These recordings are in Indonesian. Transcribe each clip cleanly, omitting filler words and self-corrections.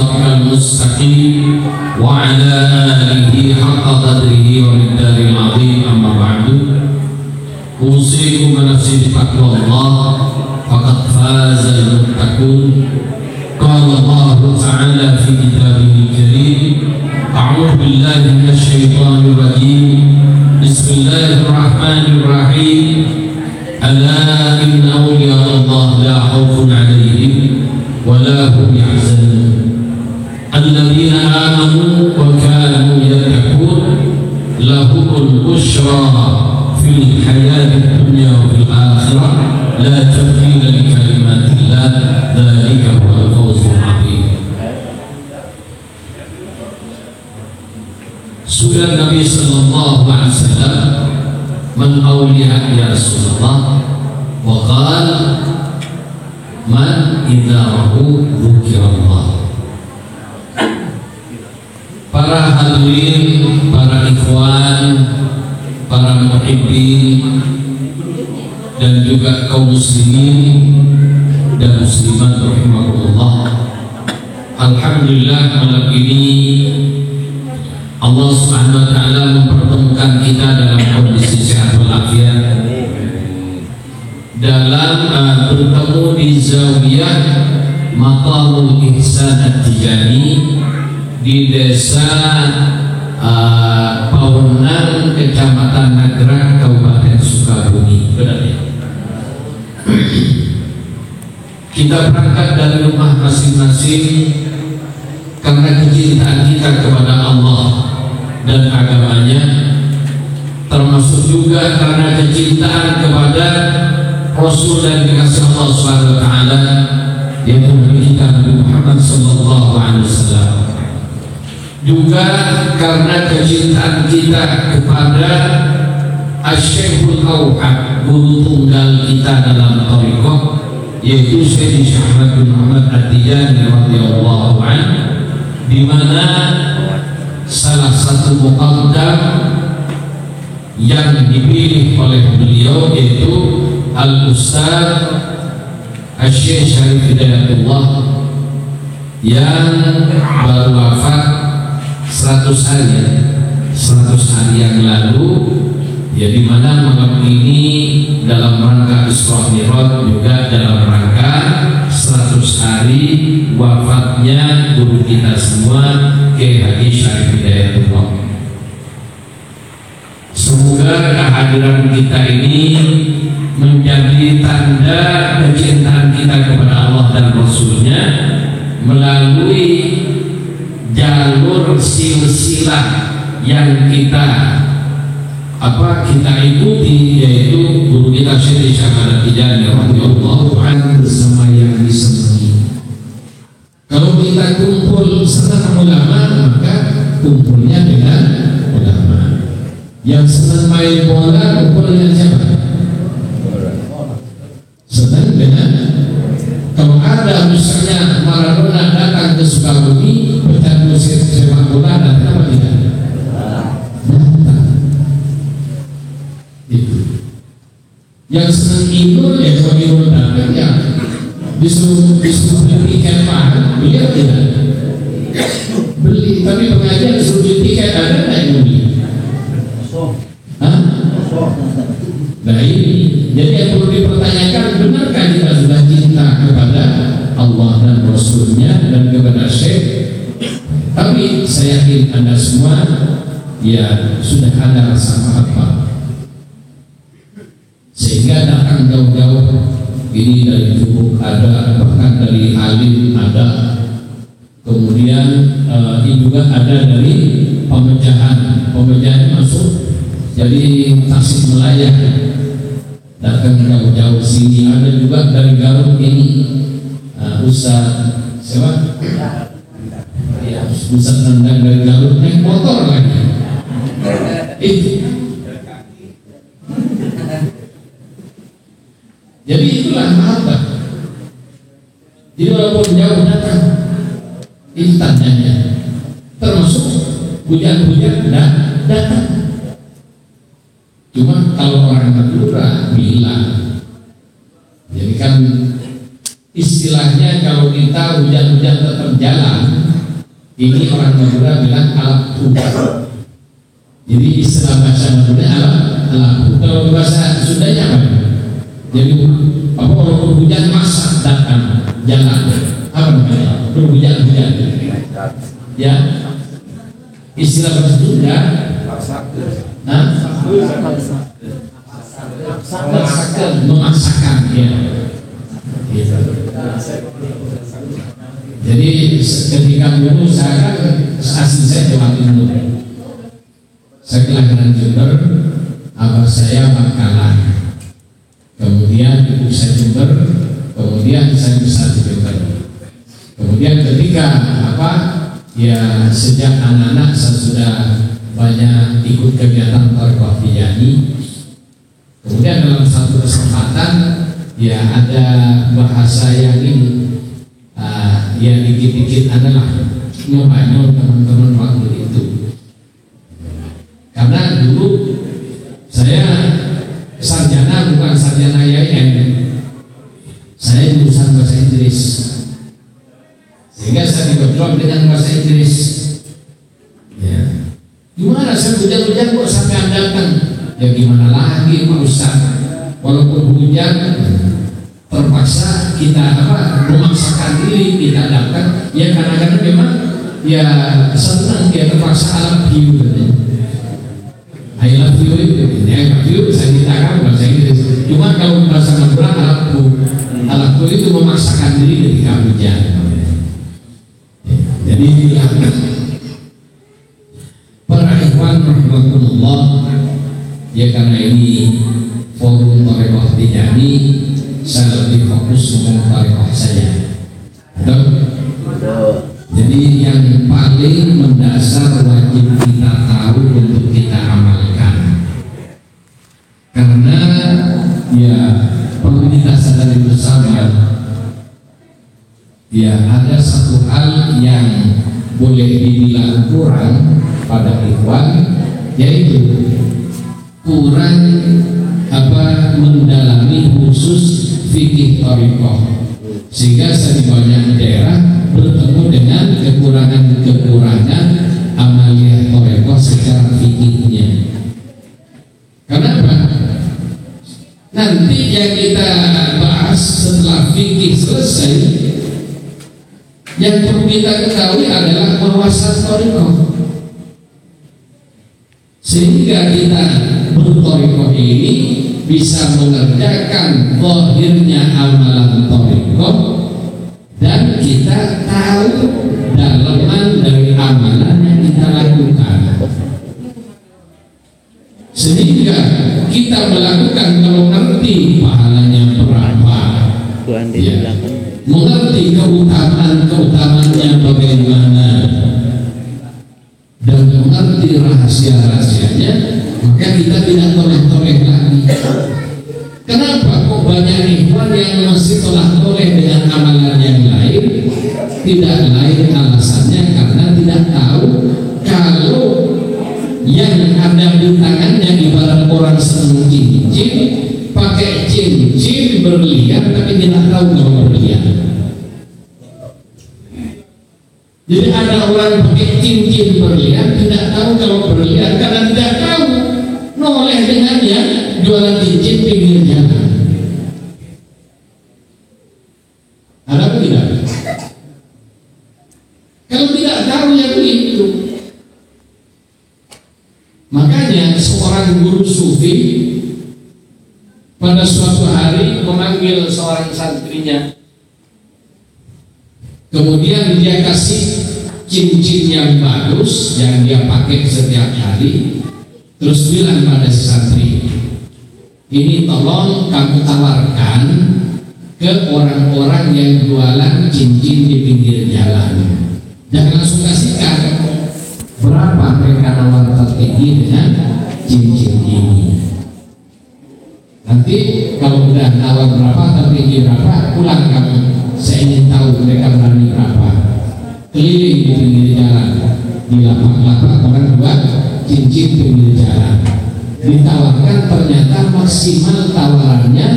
siratal mustaqim wa ala alihi haqqa qadrihi wa miqdaril azim. Amma ba'du. Usikum wa nafsi bittaqwallah faqad fazal muttaqun. Qala Allah ta'ala fi kitabihil karim. A'udzu billahi minasy syaithanir rajim. Bismillahirrahmanirrahim. Ala inna awliya Allah la khawfun 'alaihim wa la hum yahzanun. Alladzina amanu wa kanu yattaqun lahumul busyra fil hayatid dunya wa fil akhirah la tabdila li kalimatillah dzalika huwal fawzul 'azim. Sudah Nabi sallallahu alaihi wasallam man awliya ya Rasulullah wa qala man idharahu dzukirallah. Para hadirin, para ikhwan, para muhibbin dan juga kaum muslimin dan muslimat rahimahullah, alhamdulillah malam ini Allah Subhanahu wa ta'ala mempertemukan kita dalam kondisi sehat walafiat, dalam bertemu di Zawiyah Maqamul Ihsan At-Tijani di desa Pawenang, Kecamatan Nagrang, Kabupaten Sukabumi. Benar ya? Kita berangkat dari rumah masing-masing karena kecintaan kita kepada Allah dan agamanya, termasuk juga karena kecintaan kepada Rasul dan kekasih Allah Subhanahu wa ta'ala, yaitu Nabi Muhammad sallallahu alaihi wasallam. Juga karena kecintaan kita kepada Asy-Syekhul Auhad, guru tunggal kita dalam thariqah, yaitu Syekh Ahmad bin Muhammad At-Tijani radhiyallahu anhu, di mana salah satu muqaddam yang dipilih oleh beliau yaitu Al-Ustaz Asy-Syaikh Syarif Hidayatullah yang baru wafat 100 hari yang lalu, ya, di mana malam ini dalam rangka Isra Mi'raj, juga dalam rangka 100 hari wafatnya guru kita semua, Kiai Haji Syarif Hidayatullah. Semoga kehadiran kita ini menjadi tanda kecintaan kita kepada Allah dan Rasulnya melalui jalur silsilah yang kita ikuti, yaitu guru kita Syekh Ahmad At-Tijani radhiyallahu anhu bersama yang disenangi. Kalau kita kumpul senang ulama, maka kumpulnya dengan ulama. Yang senang main bola, kumpul dengan siapa? Senang dengan. Kalau ada misalnya Maradona datang ke Sukabumi bertemu sepak bola, dan apa tidak? Itu. Yang senang Inul, ya kalau Inul datang, ya disuruh beli tiket mahal, beliau tidak beli, tapi pengajian disuruh beli tiket, ada nggak yang beli? Nah ini, jadi yang perlu dipertanyakan, benarkah kita sudah cinta kepada Allah dan Rasulnya dan kepada Syekh? Tapi saya yakin Anda semua ya sudah ada rasa apa sehingga datang jauh-jauh. Ini dari Jubuk ada, bahkan dari Halim ada, kemudian ini juga ada dari pemecahan masuk jadi Tasikmalaya, datang jauh-jauh sini. Ada juga dari Garut ini Ustaz siapa? Ya, Ustaz Nandang dari Garut naik motor lagi. Itu. Jadi itulah mahabbah. Jadi walaupun jauh datang, instannya, termasuk hujan-hujan datang. Cuma kalau orang Madura bilang, jadi kan istilahnya kalau kita hujan-hujan tetap jalan, Ini orang Madura bilang alat pukat. Jadi istilah bahasa Madura alat pukat. Kalau bahasa Sundanya apa? Jadi apa kalau hujan masak datang jalan apa namanya? Berhujan ya. Istilah bahasa Sunda memaksakan ya. Jadi ketika dulu saya asli saya Jawa Timur, saya kelahiran Jember, abah saya Bangkalan, kemudian ibu saya Jember, kemudian saya besar di Jember. Kemudian ketika ya sejak anak-anak saya sudah banyak ikut kegiatan Thaqifah Tijani. Kemudian dalam satu kesempatan ya ada bahasa yang ini ya dikit-dikit adalah nyoba teman-teman waktu itu. Karena dulu saya sarjana bukan sarjana IAIN, saya jurusan bahasa Inggris, sehingga saya dibentrok dengan bahasa Inggris. Ya. Gimana saya hujan-hujan kok sampai datang? Ya gimana lagi Pak Ustaz? Walaupun hujan terpaksa kita memaksakan diri kita datang. Ya kadang-kadang memang ya senang ya terpaksa alam view katanya. I love you itu ya view saya mintakan bahasa Inggris. Cuma kalau bahasa Madura alatku itu memaksakan diri ketika hujan. Jadi para ikhwan rahmatullah, ya karena ini forum Thaqifah Tijani, saya lebih fokus ngomong Thaqifah saja. Jadi yang paling mendasar wajib kita tahu untuk kita amalkan. Karena ya perlu kita sadari bersama, ya ada satu hal yang boleh dibilang kurang pada ikhwan, yaitu kurang mendalami khusus fikih thaqifah, sehingga di banyak daerah bertemu dengan kekurangan amaliyah thaqifah secara fikihnya. Kenapa? Nanti yang kita bahas setelah fikih selesai, yang perlu kita ketahui adalah wawasan thaqifah, sehingga kita berthaqifah ini bisa mengerjakan zahirnya amalan thaqifah, dan kita tahu dalaman dari amalan yang kita lakukan, sehingga kita melakukan kalau ngerti pahalanya berapa, ya, mengerti keutamaannya bagaimana, dan mengerti rahasia-rahasianya, maka kita tidak toleh-toleh lagi. Kenapa kok banyak ikhwan yang masih toleh-toleh dengan amalan yang lain? Tidak lain alasannya karena tidak tahu kalau yang ada di tangannya ibarat orang senang cincin, pakai cincin berlian tapi tidak tahu kalau berlian. Jadi ada orang pakai cincin berlian tidak tahu kalau berlian karena tidak tahu, noleh dengannya jualan cincin pinggir jalan. Ada apa tidak? Kalau tidak tahu yang itu, makanya seorang guru sufi pada suatu hari memanggil seorang santrinya, kemudian dia kasih cincin yang bagus yang dia pakai setiap hari, terus bilang pada si santri, ini tolong kamu tawarkan ke orang-orang yang jualan cincin di pinggir jalan. Jangan langsung kasihkan. Berapa mereka nawar tertinggi dengan cincin ini? Nanti kalau udah nawar berapa, tertinggi berapa, pulang kamu. Saya ingin tahu mereka berani berapa. Keliling di pinggir jalan, di lapak-lapak orang buat cincin pinggir jalan. Ditawarkan, ternyata maksimal tawarannya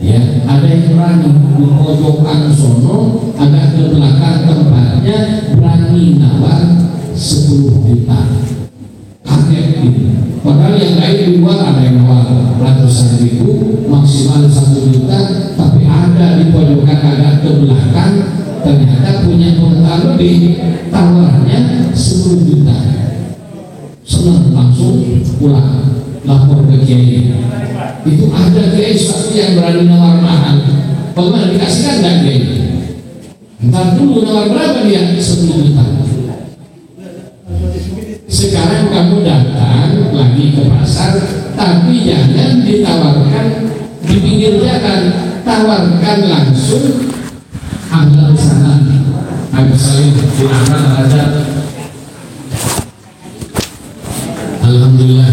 Ya, ada yang berani di pojokan sono, agak ke belakang tempatnya, berani nawar 10 juta. Kaget gitu. Padahal yang lain di luar ada yang nawar ratusan ribu, maksimal 1 juta, tapi ada di pojokan agak ke belakang, ternyata punya modal lebih, tawarnya 10 juta. Senang, langsung pulang lapor ke kiai. Itu ada kiai satu yang berani nawar mahal. Bagaimana dikasihkan nggak kiai? Ntar dulu nawar berapa dia? 10 juta. Sekarang kamu datang lagi ke pasar, tapi jangan ditawarkan di pinggir jalan, tawarkan langsung ambil sana. Habis saling diangkat ada. Alhamdulillah.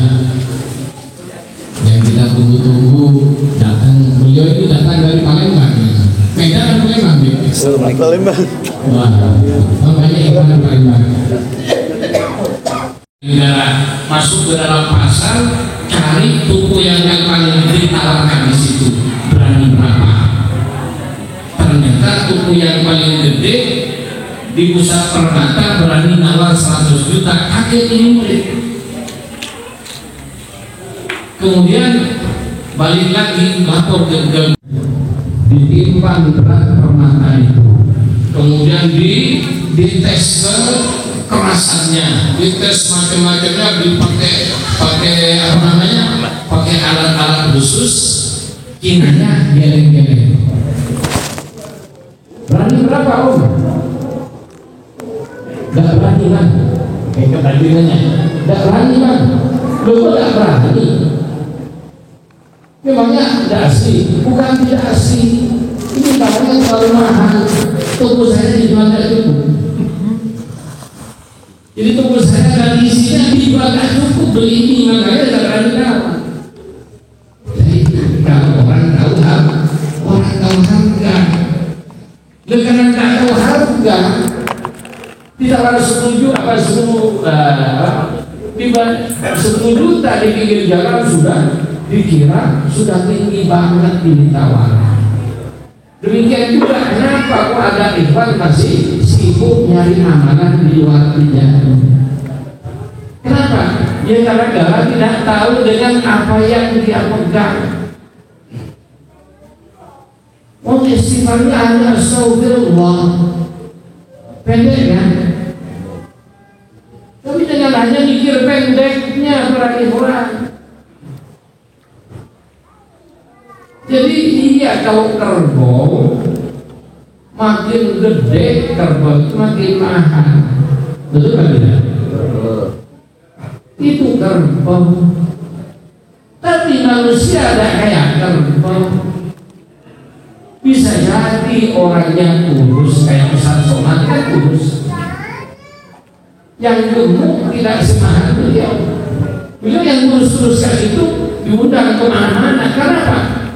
Yang kita tunggu-tunggu datang. Beliau itu datang dari Palembang. Medan atau Palembang? Palembang. Wah, banyak ikan Palembang. Masuk ke dalam pasar, cari toko yang paling ditawarkan di situ. Berani berapa? Ternyata toko yang paling gede di Pusat Permata berani nawar 100 juta. Kaget ini murid. Kemudian balik lagi lapor ke ditimbang berat permata itu, kemudian dites kekerasannya, dites macam-macamnya, pakai apa namanya, pakai alat-alat khusus, kinanya geleng-geleng. Berani berapa om? Gak berani kan? Kayak kebanyakannya, gak berani kan? Lo gak berani? Memangnya tidak asli? Bukan tidak asli. Ini barangnya terlalu mahal. Tunggu saya dijual tidak cukup. Jadi tunggu saya dan isinya dijual tidak cukup. Beli ini makanya tidak berani nawar. Jadi kalau orang tahu harga, orang tahu harga. Karena tidak tahu harga, tidak harus setuju apa 10 juta di pinggir jalan sudah dikira sudah tinggi banget ini tawaran. Demikian juga kenapa kok ada ikhwan masih sibuk nyari amanah di luar pinjaman? Kenapa? Ya gara-gara tidak tahu dengan apa yang dia pegang. Oh istighfarnya hanya astagfirullah, pendek kan? Tapi dengan hanya mikir pendeknya para ikhwan. Jadi iya kalau kerbau makin gede kerbau itu makin mahal, betul kan tidak? Itu kerbau. Tapi manusia ada kayak kerbau. Bisa jadi orangnya kurus kayak Ustaz Somad kan kurus. Yang gemuk tidak semahal beliau. Beliau yang kurus-kurus itu diundang kemana-mana. Kenapa?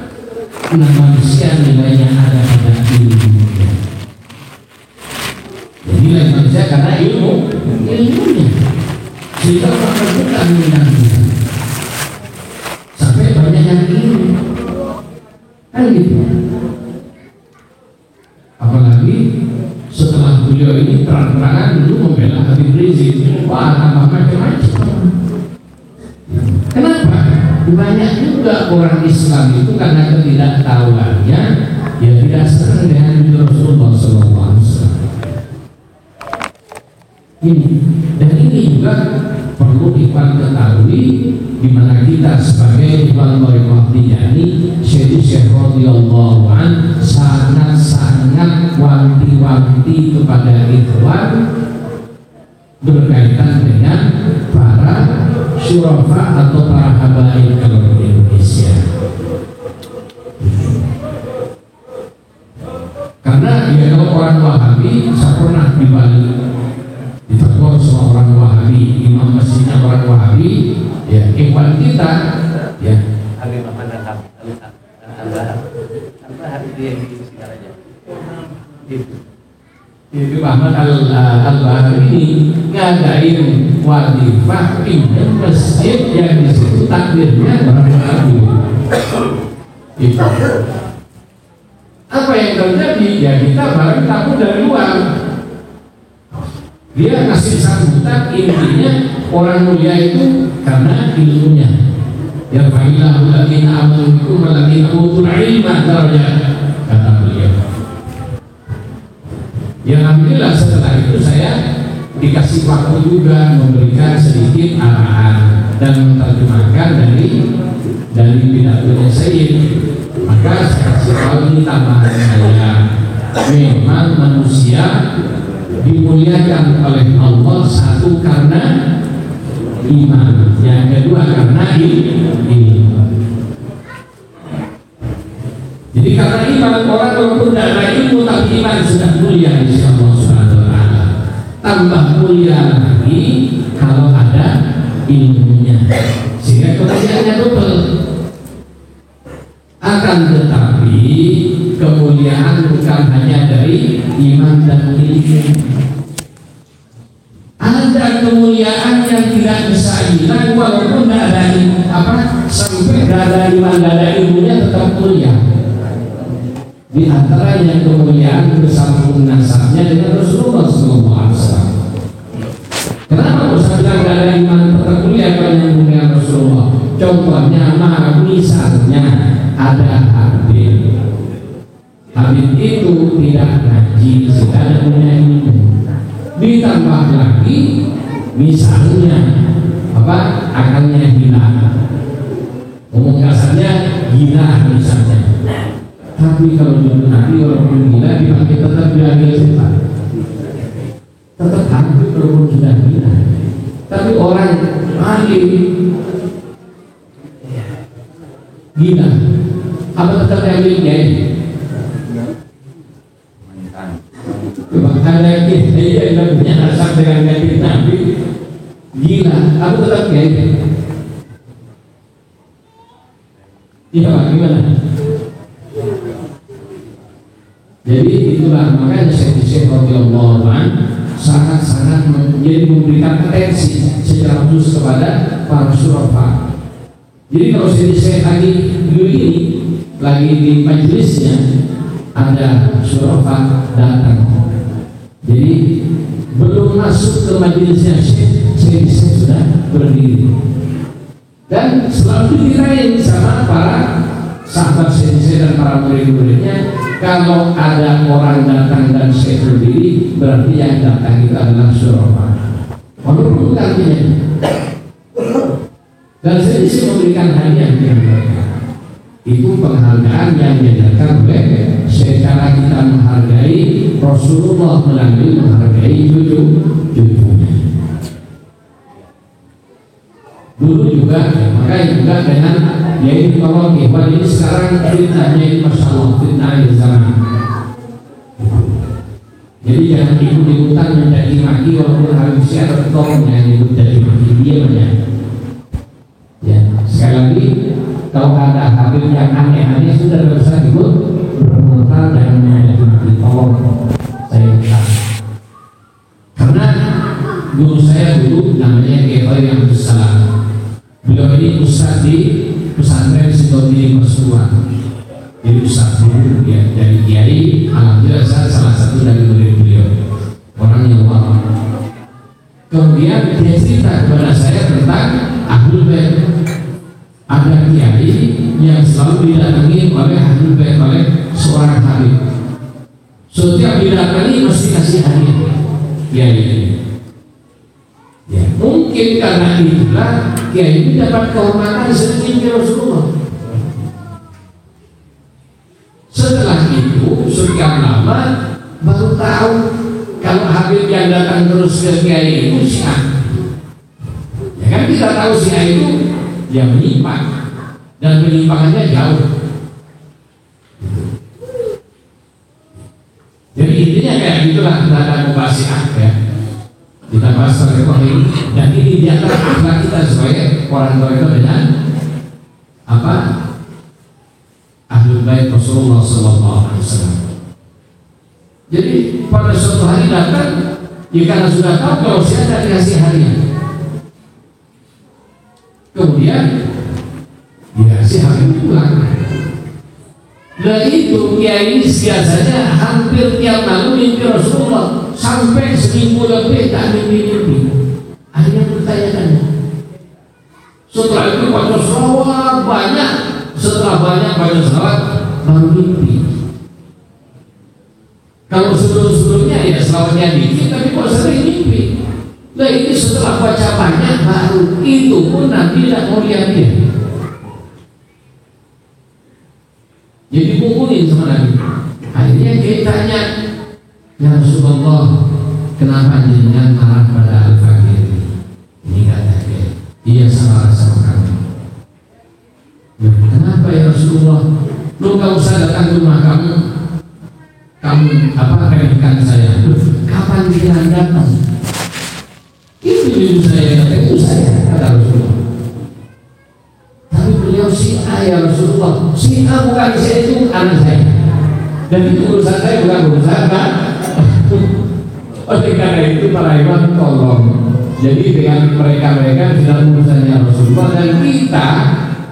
Karena manusia nilainya ada pada ilmunya. Jadi nilai manusia karena ilmunya. Sehingga orang terbuka minatnya. Sampai banyak yang ilmu. Kan gitu. Apalagi setelah beliau ini terang-terangan dulu membela Habib Rizik, wah tambah macam-macam. Kenapa? Banyak juga orang Islam itu karena ketidaktahuannya ya tidak senang dengan Rasulullah SAW. Dan ini juga perlu ikhwan ketahui, di mana kita sebagai ikhwan Thariqah Tijaniyah, Syekh radhiyallahu an sangat-sangat wanti-wanti kepada ikhwan berkaitan dengan para syurafa atau para habaib kalau di Indonesia. Karena ya kalau orang Wahabi, saya pernah di Bali ditegur sama orang Wahabi, imam masjidnya orang Wahabi, ya ikhwan kita, ya Habib Ahmad Al-Bahar dia begitu segalanya. Habib Ahmad Al-Bahar ini ngadain wadifah pindah masjid yang di situ takdirnya orang Wahabi. Itu Apa yang terjadi? Ya kita barang tamu dari luar. Dia ngasih sambutan, intinya orang mulia itu karena ilmunya. Ya fa'ilahu ladina amanu waladina utul ilma darajat, kata beliau. Ya alhamdulillah setelah itu saya dikasih waktu juga memberikan sedikit arahan dan menerjemahkan dari pidatonya Sayyid. Maka saya kasih tahu ini tambahan saya. Memang manusia dimuliakan oleh Allah, satu karena iman, yang kedua karena ilmu. Jadi karena iman orang walaupun tidak ada ilmu tapi iman sudah mulia insya Allah Subhanahu wa ta'ala. Tambah mulia lagi kalau ada ilmunya, sehingga kemuliaannya double. Akan tetapi kemuliaan bukan hanya dari iman dan ilmu. Ada kemuliaan yang tidak bisa hilang walaupun tidak ada sampai tidak ada iman, tidak ada ilmunya tetap mulia. Di antaranya kemuliaan bersambung nasabnya dengan Rasulullah SAW. Kenapa Ustaz bilang tidak ada iman tetap mulia kalau yang mulia Rasulullah? Contohnya, misalnya ada Habib. Habib itu tidak ngaji, sudah punya ilmu. Ditambah lagi, misalnya akalnya gila. Ngomong kasarnya gila misalnya. Tapi kalau dulu nanti walaupun gila dipakai tetap diambil setan. Tetap Habib walaupun sudah gila. Tapi orang alim gila, apa tetap diambil kiai? Ada yang punya nasab dengan Nabi Nabi gila, aku tetap kiai. Iya Pak, gimana? Jadi itulah makanya Syekh radhiyallahu anhu sangat-sangat memberikan atensi secara khusus kepada para syurafa. Jadi kalau saya lagi dulu ini lagi di majelisnya ada syurafa datang. Jadi belum masuk ke majelisnya saya sudah berdiri dan selalu dikirain sama para sahabat saya dan para murid-muridnya, kalau ada orang datang dan saya berdiri berarti yang datang itu adalah syurafa. Walaupun artinya. Dan saya bisa memberikan hadiah kepada mereka. Itu penghargaan yang diadakan oleh secara kita menghargai Rasulullah melalui menghargai cucunya. Dulu juga, makanya juga dengan yaitu kalau ikhwan ini sekarang fitnahnya ini Masya Allah, fitnah di zaman. Jadi jangan ikut-ikutan menjadi maki walaupun harus ada tolong yang ikut jadi maki dia banyak. Ya, sekali lagi kalau ada habib yang aneh-aneh sudah bisa ikut berkomentar dan menjadi maki, tolong saya minta. Karena guru saya dulu namanya Kiai yang besar. Beliau ini ustaz di pesantren Sidoni Pasuruan. Jadi ustaz dulu ya, dari kiai. Alhamdulillah saya salah satu dari murid beliau, orang yang wafat. Kemudian dia cerita kepada saya tentang Ahlul Bait. Ada kiai yang selalu didatangi oleh Ahlul Bait, oleh seorang habib. Setiap didatangi mesti kasih hadiah kiai ini. Ya, mungkin karena itulah kiai ini dapat kehormatan setinggi Rasulullah. Setelah itu sekian lama baru tahu kalau habib yang datang terus ke kiai itu si A. Ya kan kita tahu si A itu dia menyimpang dan penyimpangannya jauh. Jadi intinya kayak gitulah, kita akan membahas si A ya. Kita bahas tentang ini dan ini di antara akhlak kita sebagai orang tua itu dengan apa? Ahlul Bait Rasulullah SAW. Jadi pada suatu hari datang, ya karena sudah tahu kalau saya ada dikasih hadiah. Kemudian dikasih hadiah pulang. Nah itu kiai biasanya hampir tiap malam mimpi Rasulullah sampai seminggu lebih tak mimpi-mimpi. Akhirnya bertanya-tanya. Setelah itu baca selawat banyak. Setelah banyak baca selawat baru mimpi. Kalau sebelum-sebelumnya ya selawatnya dikit, tapi kok sering mimpi. Nah ini setelah baca banyak baru, itu pun Nabi tidak mau lihat dia. Jadi pukulin sama Nabi. Akhirnya dia tanya, ya Rasulullah, kenapa jenengan marah pada Al-Fakir? Ini katanya, dia salah sama kamu. Kenapa ya Rasulullah? Lu gak usah datang ke rumah kamu. Kamu apa remehkan saya? Kapan dia datang? Itu ibu saya, itu saya, kata Rasulullah. Tapi beliau si A ya Rasulullah. Si A bukan saya, itu anak saya. Dan itu urusan saya, bukan urusan kan? Oleh karena itu para imam tolong. Jadi dengan mereka-mereka tidak urusannya Rasulullah. Dan kita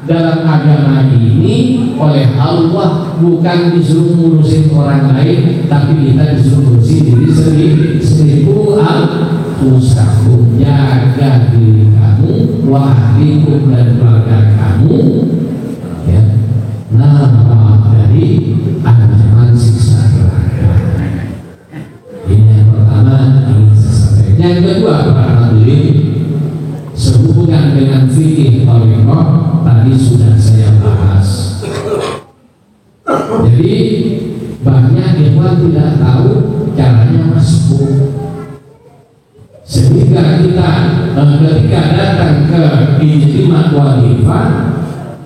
dalam agama ini oleh Allah bukan disuruh ngurusin orang lain, tapi kita disuruh ngurusin diri sendiri. Seribu al-usahu, jaga diri kamu, wahdikum dan keluarga kamu, ya, nama dari ancaman siksa neraka. Ini yang pertama ingin saya sampaikan. Yang kedua, para hadirin, sehubungan dengan fikih thariqah tadi sudah saya bahas. Jadi banyak ikhwan tidak tahu caranya masbuk, sehingga kita ketika datang ke ijtima walifah,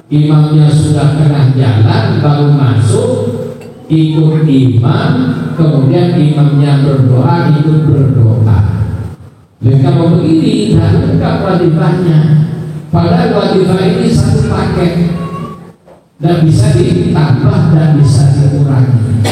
imamnya sudah tengah jalan baru masuk, ikut imam, kemudian imamnya berdoa, ikut berdoa. Dan kalau begini tidak lengkap wadifahnya. Padahal wadifah ini satu paket, tidak bisa ditambah dan bisa dikurangi.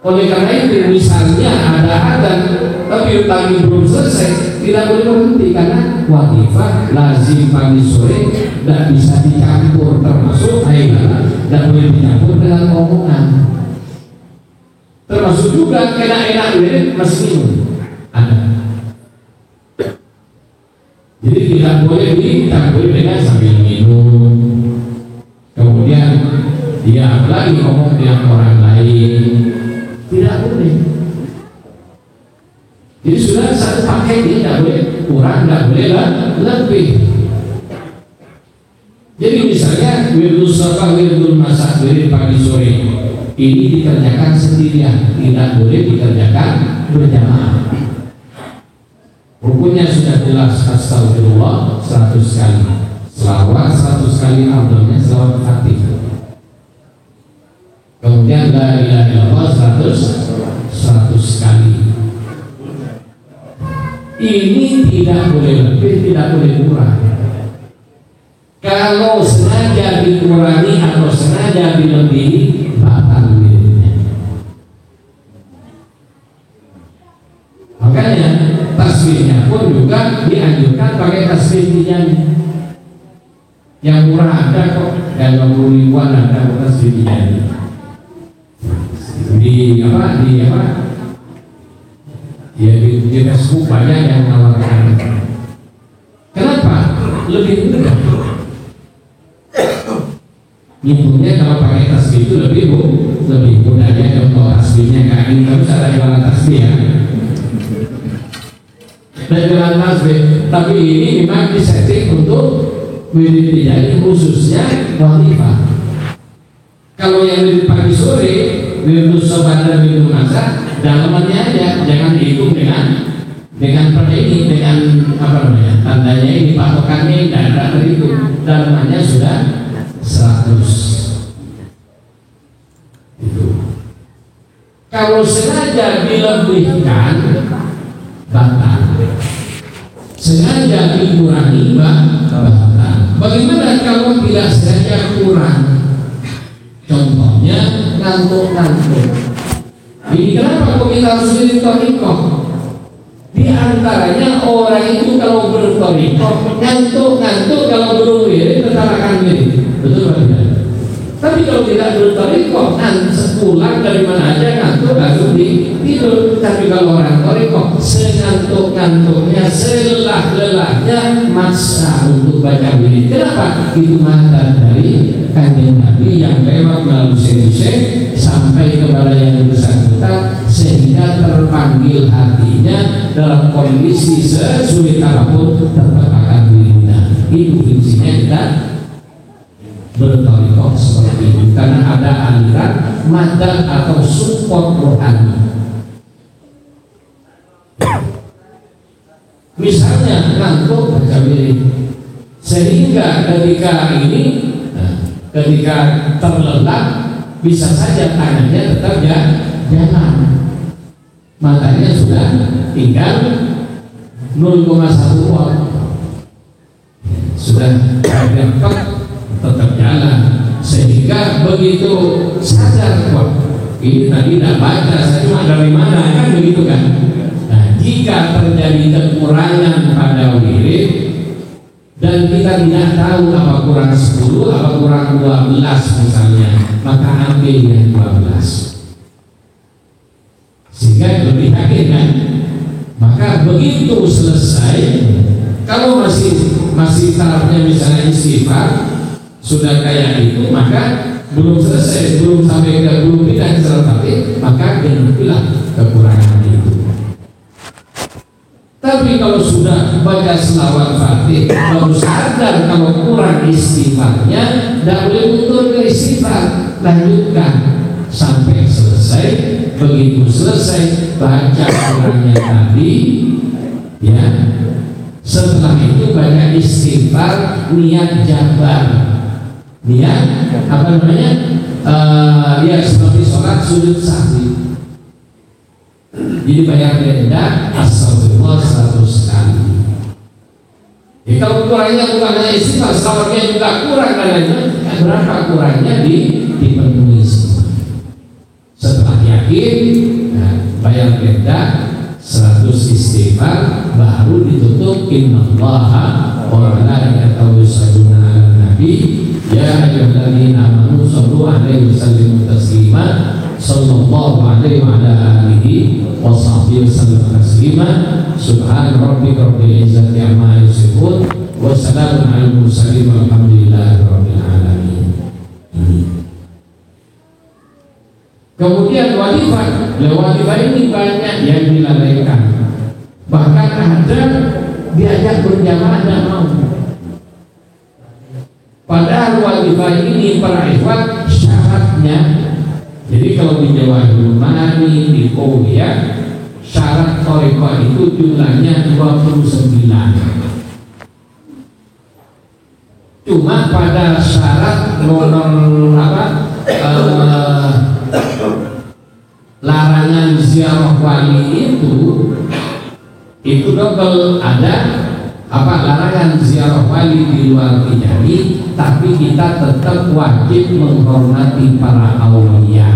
Oleh karena itu misalnya ada adzan tapi tadi belum selesai, tidak boleh berhenti karena wadifah lazim pagi sore tidak bisa dicampur, termasuk tidak boleh dicampur dengan omongan. Termasuk juga enak-enak wirid masih minum ada. Jadi tidak boleh dicampur dengan sambil minum. Kemudian dia apalagi ngomong dengan orang lain, tidak boleh. Jadi sudah satu paket ini tidak boleh kurang, tidak boleh lebih. Jadi misalnya wirdul sabah, wirdul masa, wirid pagi sore ini dikerjakan sendirian, tidak boleh dikerjakan berjamaah. Hukumnya sudah jelas, astagfirullah 100 kali, selawat 100 kali, abdulnya selawat Fatihah. Kemudian la ilaha illallah 100 kali. Ini tidak boleh lebih, tidak boleh kurang. Kalau sengaja dikurangi atau sengaja dilebihi, batal wiridnya. Makanya tasbihnya pun juga dianjurkan pakai tasbih dijani. Yang murah ada kok, dan 20 ribuan ada tasbih dijani. Di Facebook banyak yang menawarkan. Kenapa? Lebih mudah. Nyebutnya kalau pakai tasbih itu lebih mudah. Ya contoh tasbihnya kayak ini, terus ada jualan tasbih ya. Dan jualan tasbih, tapi ini memang disetting untuk wirid dijani khususnya wadifah. Kalau yang wirid pagi sore, wirid sobat dan wirid masa, dalamannya aja, jangan dihitung dengan ini, dengan apa namanya, tandanya ini, patokannya tidak ada terhitung, dalamannya sudah 100. Itu. Kalau sengaja dilebihkan, batal. Sengaja dikurangi, batal. Bagaimana kalau tidak sengaja kurang? Contohnya ngantuk-ngantuk. Ini kenapa kok kita harus bertorikoh? Di antaranya orang itu kalau bertorikoh ngantuk-ngantuk, kalau belum wirid tetap akan wirid. Betul atau tidak? Tapi kalau tidak bertorikoh, pulang dari mana aja ngantuk langsung tidur. Tapi kalau orang torikoh, sengantuk-ngantuknya, selelah-lelahnya masa untuk baca wirid. Kenapa? Itu mandat dari Kanjeng Nabi yang lewat melalui syekh sampai kepada yang bersangkutan, sehingga terpanggil hatinya dalam kondisi sesulit apapun tetap akan wiridnya. Itu fungsinya kita bertorikoh seperti itu, karena ada aliran madad atau support rohani. Misalnya ngantuk baca wirid, sehingga ketika terlelap bisa saja tangannya tetap jalan, matanya sudah tinggal 0,1 watt, sudah tetap jalan, sehingga begitu sadar, wah ini tadi tidak baca, saya cuma dari mana, kan begitu kan. Nah, jika terjadi kekurangan pada wirid dan kita tidak tahu apa kurang 10, apa kurang 12 misalnya, maka ambil yang 12 sehingga lebih yakin kan. Maka begitu selesai, kalau masih tahapnya misalnya istighfar sudah kayak itu, maka belum selesai, belum sampai ke belum pindah ke tapi maka genapilah kekurangan itu. Tapi kalau sudah baca selawat Fatih baru sadar kalau kurang istighfarnya, tidak boleh mundur ke istighfar, lanjutkan sampai selesai. Begitu selesai baca kurangnya tadi, ya, setelah itu baca istighfar, niat jabar, niat apa namanya, ya seperti sholat sujud sahwi. Jadi banyak denda astagfirullah 100 kali. Ya, kalau kurangnya bukan hanya istighfar, salawatnya juga kurang karena berapa kurangnya dipenuhi semua. Setelah yakin, nah, bayar denda 100 istighfar, baru ditutup innallaha wa malaikatahu yusholluna 'alan nabi ya ayyuhalladzina amanu shollu 'alaihi wa sallimu taslima sallallahu alaihi wa ala alihi wa sahbihi wasallam taslima subhana rabbika rabbil izzati amma yasifun wa salamun alal mursalin walhamdulillahi rabbil alamin. Kemudian walifah ini banyak yang dilalaikan, bahkan ada diajak berjamaah tidak mau. Padahal walifah ini para ikhwan syaratnya, jadi kalau di Jawa Mani, di Korea, syarat thariqah itu jumlahnya 29. Cuma pada syarat larangan ziarah wali itu double, ada larangan ziarah wali di luar Kijani, tapi kita tetap wajib menghormati para aulia.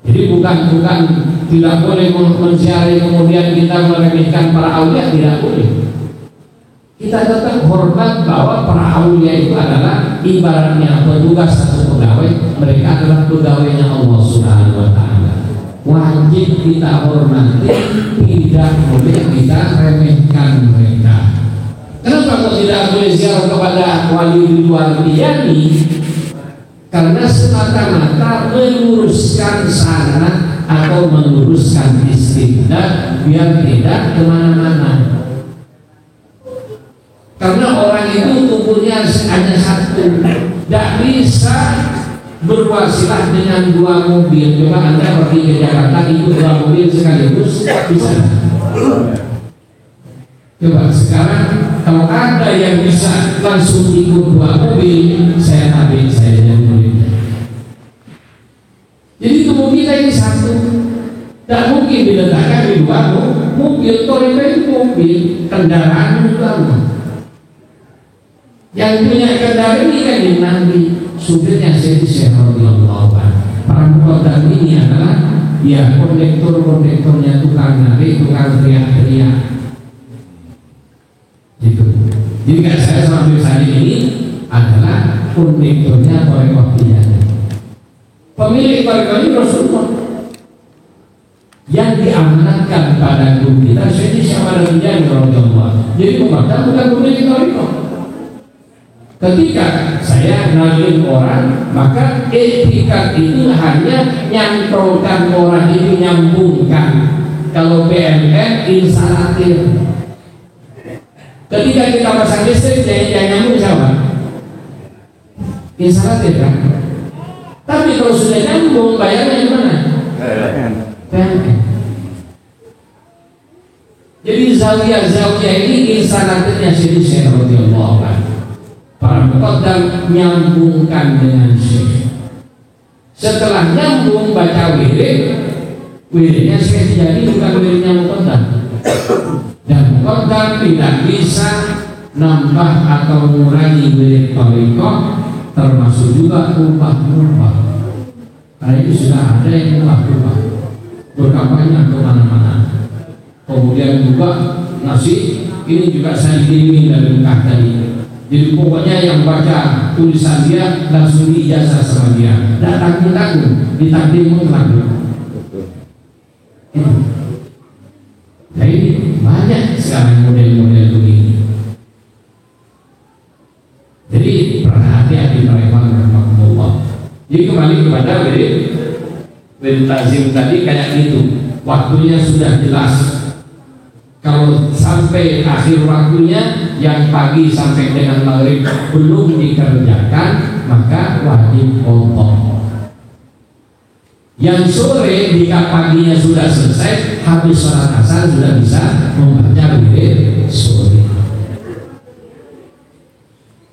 Jadi bukan tidak boleh menziarahi kemudian kita meremehkan para aulia, tidak boleh. Kita tetap hormat bahwa para aulia itu adalah ibaratnya petugas atau pegawai, mereka adalah pegawainya Allah Subhanahu wa Ta'ala. Wajib kita hormati, tidak boleh kita remehkan mereka. Kenapa kok tidak boleh ziarah kepada wali di luar Kijani? Karena semata-mata meluruskan sanad atau meluruskan istiqdah biar tidak kemana-mana. Karena orang itu tubuhnya hanya satu, tidak bisa berwasilah dengan 2 mobil. Coba Anda pergi ke Jakarta ikut 2 mobil sekaligus, bisa? Coba sekarang kalau ada yang bisa langsung ikut 2 mobil, saya tabik saya jadi muridnya. Jadi tubuh kita ini satu, tidak mungkin diletakkan di 2 mobil. Thariqah itu mobil, kendaraan juga. Yang punya kendaraan ini kan yang Nabi, supirnya Syekh radhiyallahu anhu. Para muqaddam ini adalah ya kondektornya tukang narik, tukang teriak-teriak. Gitu. Jadi kan saya sambil saat ini adalah kondekturnya Thariqah Tijaniyah. Pemilik Thariqah ini Rasulullah yang diamanatkan pada guru kita Syekh Ahmad Tijani radhiyallahu. Jadi pemadam bukan pemilik Thariqah. Ketika saya nagih orang, maka etikat itu hanya nyantolkan orang itu, nyambungkan. Kalau PLN instalatir. Ketika kita pasang listrik, yang nyambung siapa? Instalatir kan? Tapi kalau sudah nyambung, bayarnya gimana? PLN. Jadi zawiyah ini instalatirnya Syekh radhiyallahu anhu. Para muqaddam nyambungkan dengan Syekh. Setelah nyambung baca wiridnya Syekh jadi bukan wiridnya muqaddam. Dan muqaddam tidak bisa nambah atau mengurangi wirid thariqah, termasuk juga ubah-ubah. Karena itu sudah ada yang ubah-ubah, berkampanye kemana-mana. Kemudian juga nasi ini juga saya kirim dari Mekah tadi. Jadi pokoknya yang baca tulisan dia langsung diijazah sama dia. Dan tanggung-tanggung ditakdim mutlak. Nah ini banyak sekarang model-model begini. Jadi perhati-hati rahimahullah. Jadi kembali kepada wirid lazim tadi kayak gitu. Waktunya sudah jelas. Kalau sampai akhir waktunya yang pagi sampai dengan maghrib belum dikerjakan, maka wajib qadha. Yang sore jika paginya sudah selesai, habis sholat asar sudah bisa membaca wirid sore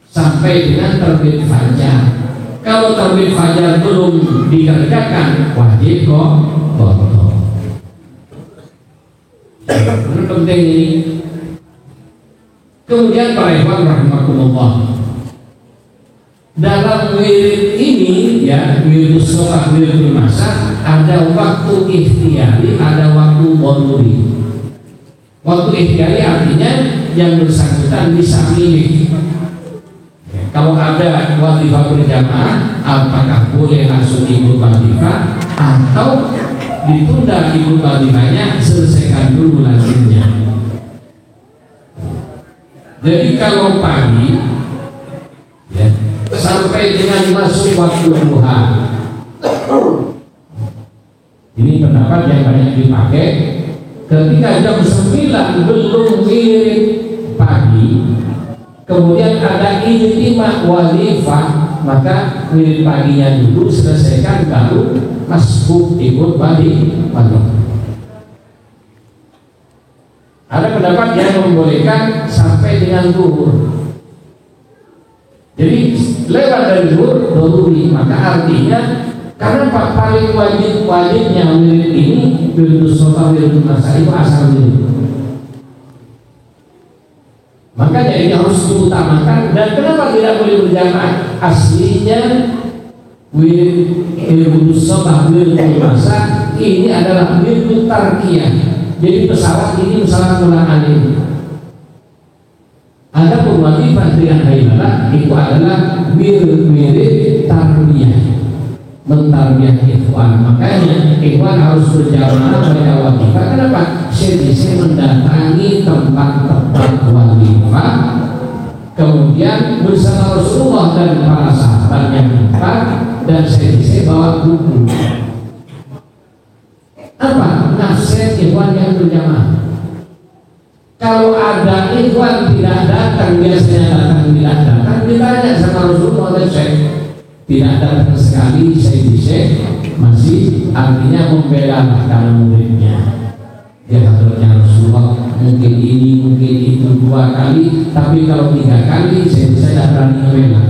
sampai dengan terbit fajar. Kalau terbit fajar belum dikerjakan, wajib qadha. Ini penting ini. Kemudian para ikhwan rahimakumullah, dalam wirid ini ya, wirid sholat, wirid masa, ada waktu ikhtiari, ada waktu dharuri. Waktu ikhtiari artinya yang bersangkutan bisa milih. Kalau ada wadifah berjamaah, apakah boleh langsung ikut wadifah atau ditunda ikut wadifahnya, selesaikan dulu lazimnya. Jadi kalau pagi ya, sampai dengan masuk waktu duha, ini pendapat yang banyak dipakai. Ketika jam 9 belum wirid pagi, kemudian ada ijtima wadifah, maka wirid paginya dulu selesaikan, baru masuk ikut wadifah. Ada pendapat yang membolehkan sampai dengan zuhur. Jadi lewat dari zuhur dharuri, maka artinya karena paling wajibnya wirid ini wirid sholat, wirid masa itu asal wirid. Makanya ini harus diutamakan. Dan kenapa tidak boleh berjamaah? Aslinya wirid sholat, wirid masa ini adalah wirid tarkiyah. Jadi pesawat ini pesawat mulaan ini. Ada perwajiban dengan haibalah itu adalah wirid tarbiyah, mentarbiyah ikhwan. Makanya ikhwan harus berjamaah pada wajibah. Kenapa? Saya mendatangi tempat-tempat wajibah, kemudian bersama Rasulullah dan para sahabat yang empat, dan saya bawa buku. Apa nasihat ikhwan yang berjamaah? Kalau ada ikhwan tidak datang, biasanya datang tidak datang, ditanya sama Rasulullah dan Syekh, tidak datang sekali, Syekh masih artinya membela karena muridnya. Ya katanya Rasulullah mungkin ini mungkin itu 2 kali, tapi kalau 3 kali saya tidak berani membela.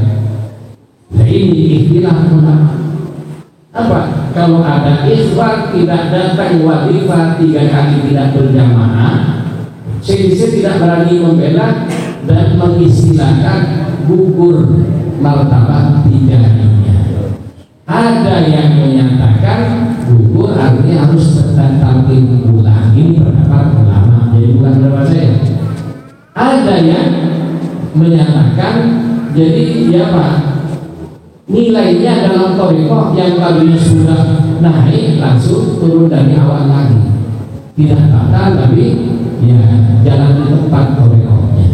Nah ini ikhtilaf ulama. Apa? Kalau ada ikhwan tidak datang wadifah 3 kali tidak berjamaah, saya tidak berani membela dan mengistilahkan gugur martabat tijaniyah. Ada yang menyatakan gugur artinya harus tampil ulang. Ini pendapat ulama, jadi bukan pendapat saya. Ada yang menyatakan Jadi ya Pak, nilainya dalam thariqah yang tadinya sudah naik langsung turun dari awal lagi, tidak batal tapi ya jalan di tempat thariqahnya.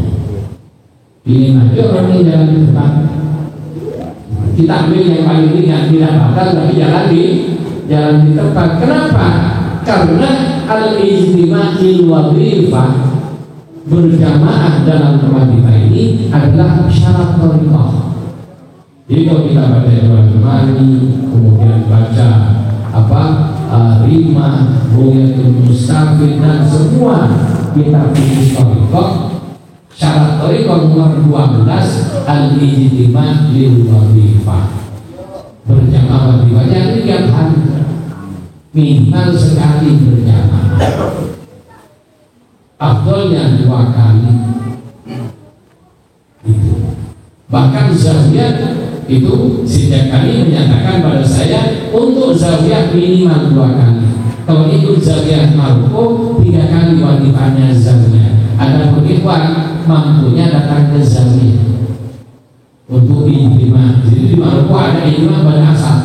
Ini aja orang yang jalan di tempat. Kita ambil yang paling ringan, tidak batal tapi jalan di tempat. Kenapa? Karena al-ijtima' lil wadhifah, berjamaah dalam wadhifah ini adalah syarat thariqah. Jadi kalau kita baca Al-Qur'ani, kemudian baca Rima, Bughyatul Mustafid dan semua kitab thariqah, syarat thariqah nomor 12 al-ijtima' lil wadhifah, berjamaah wadhifahnya tiap hari minimal sekali berjamaah, afdalnya 2 kali itu. Bahkan zawiyah itu sejak kami menyatakan pada saya untuk zawiyah minimal 2 kali. Kalau itu zawiyah marfu 3 kali wadifahnya zawiyah. Ada ikhwan mampunya datang ke zawiyah untuk ijtima. Jadi di marfu ada ijtima pada asal.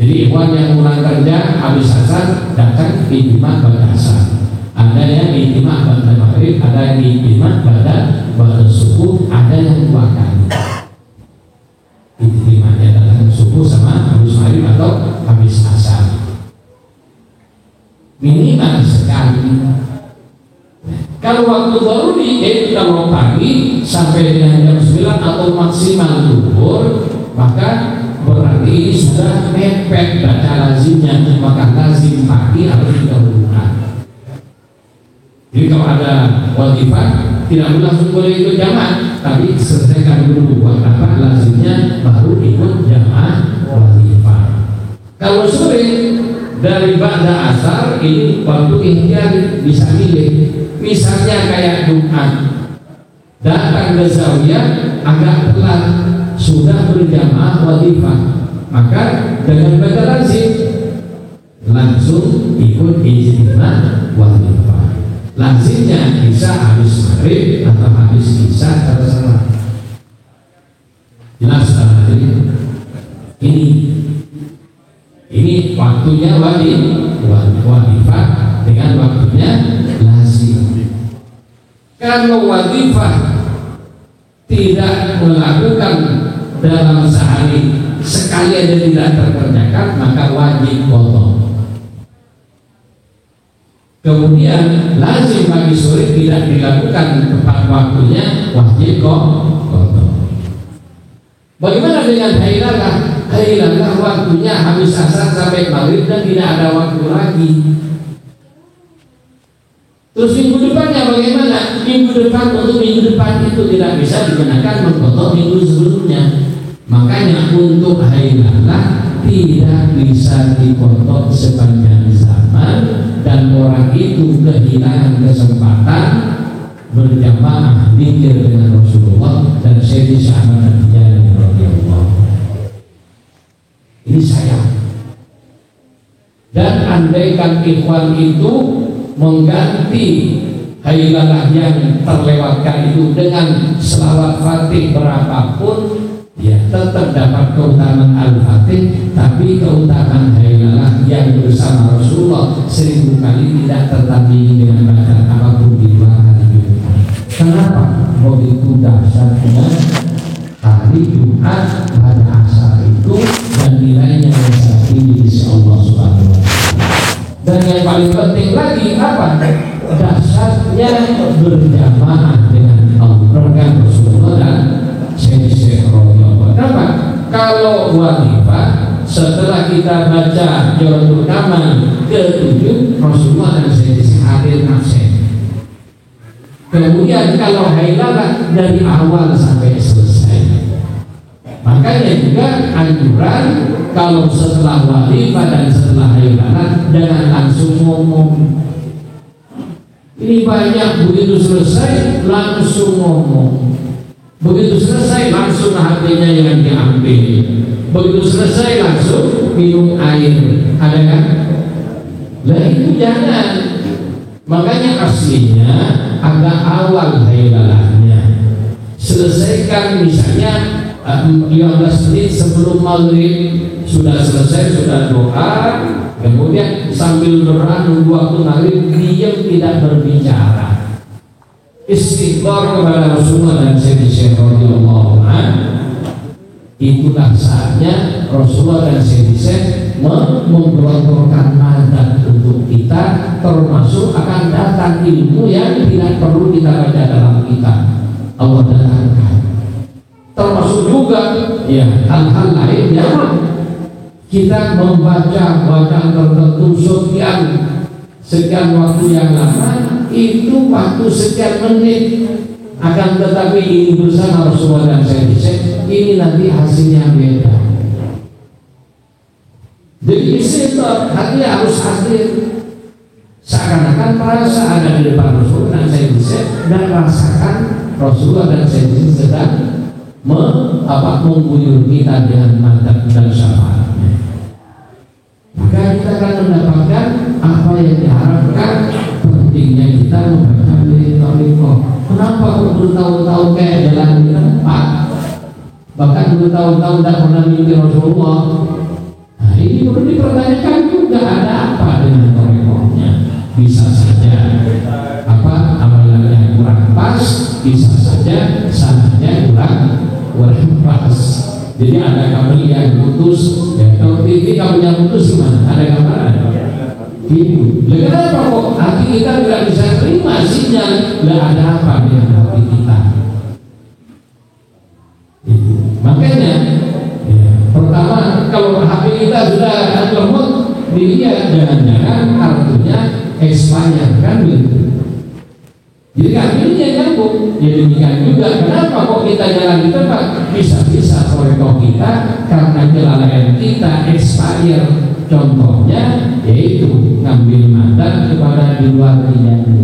Jadi ikhwan yang pulang kerja habis asar datang ijtima pada asar. Ada yang ijtima pada maghrib, ada yang ijtima pada subuh, ada yang 2 kali. Ijtimanya datang subuh sama habis maghrib atau habis asar. Minimal sekali. Kalau waktu daruri kalau pagi sampai dengan jam 9 atau maksimal zuhur, maka berarti ini sudah mepet baca lazimnya, maka lazim pagi harus didahulukan. Jadi kalau ada wadifah tidak langsung boleh ikut jamaah, tapi selesaikan dulu lazimnya baru ikut jamaah wadifah. Kalau sore dari ba'da asar ini waktu ikhtiar bisa milih. Misalnya kayak Jumat datang ke zawiyah agak telat, sudah berjamaah wadifah, maka dengan baca lazim langsung ikut ijtima' wadifah. Lazimnya bisa habis maghrib atau habis isya terserah. Jelas tadi ini waktunya wadifah dengan waktunya lazim. Kalau wadifah tidak melakukan dalam sehari sekali aja tidak terkerjakan, maka wajib qadha. Kemudian lazim pagi sore tidak dilakukan tepat waktunya, wajib qadha. Bagaimana dengan hailalah? Hailalah waktunya habis asar sampai maghrib dan tidak ada waktu lagi. Terus minggu depannya bagaimana? Minggu depan untuk minggu depan itu tidak bisa dikenakan mengqadha minggu sebelumnya. Makanya untuk hailalah tidak bisa diqadha sepanjang zaman, dan orang itu kehilangan kesempatan berjamaah zikir dengan Rasulullah dan Sayyidi Sahabat Nabi radhiyallahu. Ini sayang. Dan andaikan ikhwan itu mengganti hailalah yang terlewatkan itu dengan selawat Fatih berapapun, ya tetap dapat keutamaan Al-Fatih, tapi keutamaan hailalah yang bersama Rasulullah 1000 kali tidak tertandingi dengan bacaan apapun di luar hari Jumat. Kenapa? Begitu dahsyatnya hari Jumat pada asar itu dan nilainya yang sangat tinggi di sisi Allah Subhanahu wa Ta'ala. Dan yang paling penting lagi apa? Dahsyatnya berjamaah dengan Allah Rasulullah dan Syekh Rasulullah. Kenapa? Kalau wadifah setelah kita baca Jawabul Kamal ke-7, Rasulullah dan Syekh hadir nafsih. Kemudian kalau hailalah dari awal sampai selesai. Makanya juga anjuran kalau setelah wadifah dan setelah hailalah jangan langsung ngomong. Ini banyak begitu selesai langsung ngomong. Begitu selesai langsung HP-nya yang diambil. Begitu selesai langsung minum air. Ada kan? Lah itu jangan. Makanya aslinya agak awal hailalahnya selesaikan misalnya 15 menit sebelum maghrib sudah selesai, sudah doa, kemudian sambil doa nunggu waktu maghrib diam tidak berbicara, istighfar kepada Rasulullah dan Sayyidina radhiyallahu anhu. Itulah saatnya Rasulullah dan Sayyidina menggelontorkan mandat untuk kita, termasuk akan datang ilmu yang tidak perlu kita baca dalam kitab. Allah datangkan, termasuk juga ya hal-hal lain yang kita membaca bacaan tertentu sekian waktu yang lama, itu waktu sekian menit, akan tetapi ini bersama Rasulullah dan Sayyidina ini nanti hasilnya beda. Jadi istighfar hati harus hadir, seakan-akan merasa ada di depan Rasulullah dan Sayyidina dan rasakan Rasulullah dan Sayyidina sedang mengguyur kita dengan mandat dan syafaatnya. Maka kita akan mendapatkan apa yang diharapkan. Pentingnya kita membaca Thariqah. Kenapa kok bertahun-tahun kayak jalan di tempat, bahkan bertahun-tahun tidak pernah mimpi Rasulullah? Nah, ini perlu dipertanyakan juga, ada apa dengan Thariqahnya? Bisa saja amalannya kurang pas, bisa saja sanadnya kurang pas. Jadi ada kabel yang putus, ya, kalau TV kabelnya putus gimana? Ada gambaran? Itu. Kenapa kok hati kita tidak bisa terima sinyal? Tidak ada apa dengan hati kita. Itu. Makanya, ya, pertama kalau hati kita sudah lemot, dilihat jangan-jangan kartunya expired kan gitu. Jadi akhirnya nyambung. Ya demikian juga, kenapa kok kita jalan di tempat? Bisa-bisa Thariqah kita karena kelalaian kita expired. Contohnya yaitu ngambil mandat kepada di luar dijani,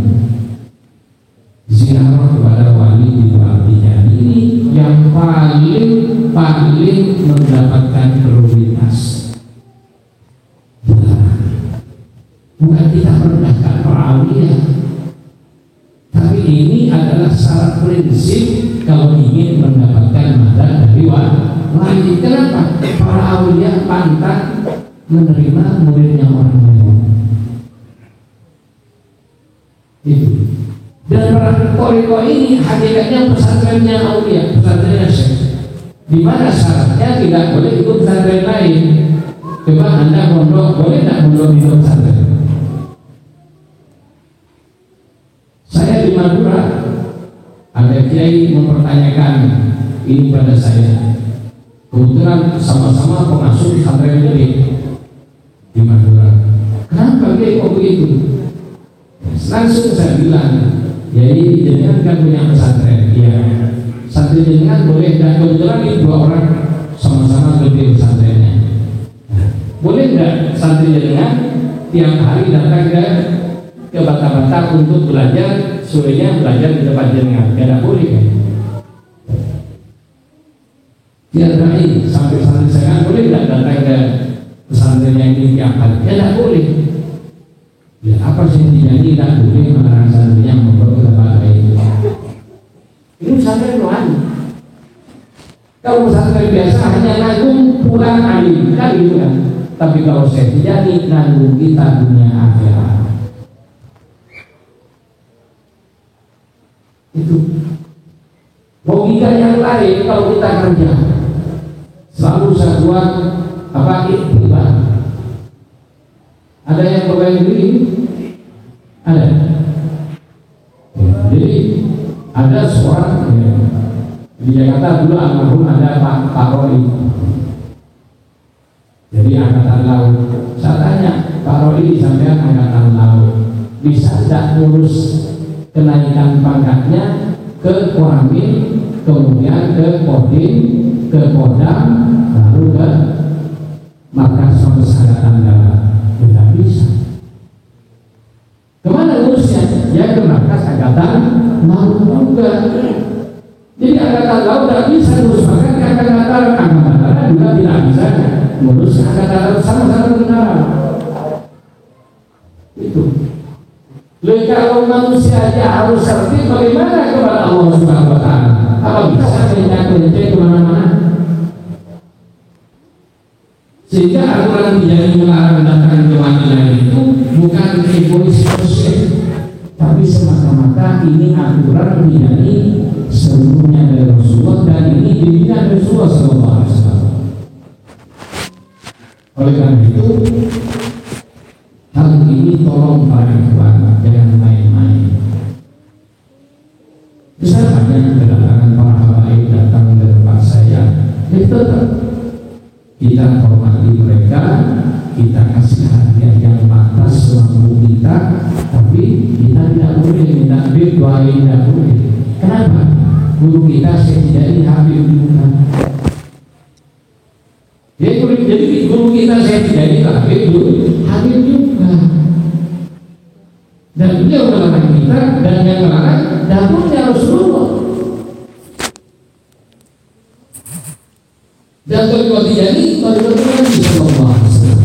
ziarah kepada wali di luar dijani, ini yang paling mendapatkan prioritas. Bukan kita merendahkan para awliya, tapi ini adalah syarat prinsip kalau ingin mendapatkan mandat dari wali. Kenapa? Para awliya pantas menerima muridnya orang lain. Itu. Dan Thariqah ini hakikatnya pesantrennya aulia, pesantrennya syekh. Di mana syaratnya tidak boleh ikut pesantren lain. Coba Anda mondok, boleh tidak mondok di pesantren? Saya di Madura, ada kiai mempertanyakan ini pada saya. Kebetulan sama-sama pengasuh pesantren ini di Madura. Kenapa dia kok begitu? Langsung saya bilang, jadi jenengan kan punya pesantren, ya. Santri jenengan boleh, dan kebetulan ini 2 orang sama-sama gede pesantrennya. Boleh nggak santri jenengan tiap hari datang ke Batak-Batak untuk belajar, sorenya belajar di tempat jenengan? Tidak boleh kan? Tiada ini sampai santri saya boleh nggak datang ke pesantren yang ini tiap hari? Ya tidak boleh. Ya apa sih yang tidak boleh melarang santrinya membawa tempat lain? Ini pesantren rohani. Kalau pesantren biasa hanya nanggung pulang alim, kan gitu kan? Tapi kalau saya tidak nanggung kita dunia akhirat. Itu logika yang lain kalau kita kerja. Selalu saya buat iktibar. Ada yang bermain diri? Ada. Jadi ada seorang di Jakarta dulu almarhum ada Pak Roy. Jadi angkatan laut. Saya tanya Pak Roy sampai angkatan laut, bisa tidak ngurus kenaikan pangkatnya ke Koramil, kemudian ke Kodim, ke Kodam, lalu ke markas Angkatan Darat? Tidak bisa. Kemana ngurusnya? Ya ke markas Angkatan Laut juga. Jadi Angkatan Laut tidak bisa ngurus markas Angkatan Darat juga tidak bisa ngurus Angkatan Laut, sama-sama tentara. Itu. Lalu kalau manusia aja harus tertib, bagaimana kepada Allah Subhanahu wa Ta'ala? kok bisa kelinci kemana-mana? Sehingga aturan tidak melarang mendatangkan kewakilan itu bukan egois tapi semata-mata ini aturan tidak seluruhnya dari Rasulullah dan ini dibimbing Rasulullah SAW. Oleh karena itu, hal ini tolong para ikhwan jangan main-main. Bisa banyak kedatangan para habaib datang ke tempat saya, itu tetap kita hormati mereka, kita kasih hadiah yang pantas semampu kita, tapi kita tidak boleh minta doa, tidak boleh. Kenapa? Guru kita setidaknya Habib juga. Jadi guru kita setidaknya Habib juga. Dan beliau melarang kita, dan yang melarang dapurnya Rasulullah. Dan kalau tidak ini, baru Nabi Sallallahu Alaihi Wasallam.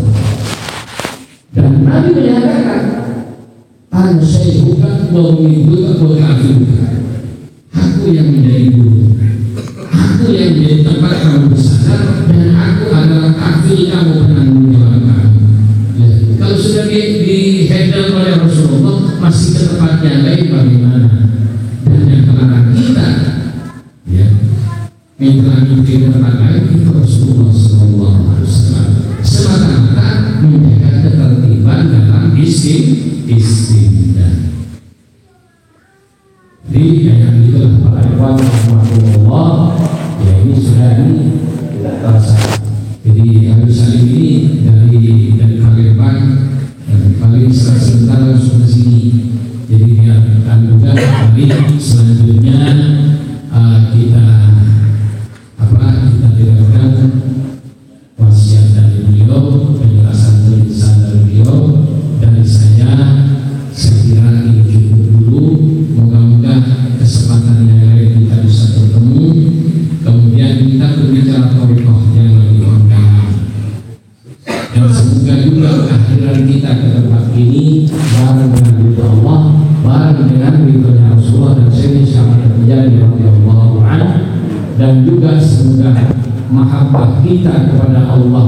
Dan Nabi menyatakan, "Ana syaikhun wa kafirun." Aku yang menjadi guru, aku yang menjadi tempat kamu bersandar, dan aku adalah kafir kamu penanggung jawab kamu. Ya. Kalau sudah di handle oleh Rasulullah, masih ke tempat yang lain bagaimana? Dan yang melarang kita, ya, minta di tempat lain itu Rasulullah SAW. Semata-mata menjaga ketertiban dalam istimewa. Jadi yang itulah para ikhwan rahimahumullah, ya ini sudah tidak terasa. Jadi Habib Salim ini dari Palembang dan paling sebentar langsung ke sini. Jadi biar juga nanti selanjutnya kita dengarkan wasiat dari beliau, penjelasan dari beliau, dari saya kira ini cukup dulu. Moga-moga kesempatan yang lain kita bisa bertemu, kemudian kita berbicara thariqah yang lebih lengkap, dan semoga juga kehadiran kita ke tempat ini bareng dengan ridho Allah, bareng dengan ridhonya Rasulullah dan Sayyidina Syahid terjadi radhiyallahu anhu, dan juga semoga mahabbah kita kepada Allah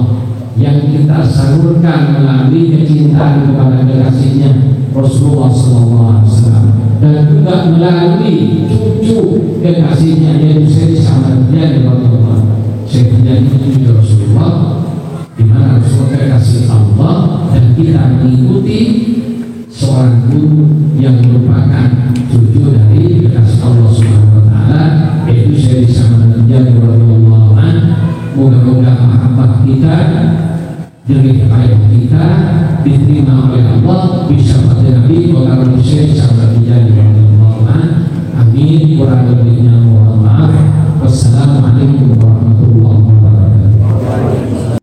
yang kita salurkan melalui kecintaan kepada kekasihnya Rasulullah SAW, dan juga melalui cucu kekasihnya yaitu Sayyidina Syahid radhiyallahu anhu. Sayyidina itu Rasulullah, di mana Rasulullah kekasih Allah, dan kita mengikuti seorang guru yang merupakan cucu dari kekasih Allah Subhanahu wa taala yaitu Sayyidina Syahid radhiyallahu anhu. Moga-moga mahabbah kita, jerih payah kita diterima oleh Allah, bisa pada Nabi, oleh Rasulullah SAW.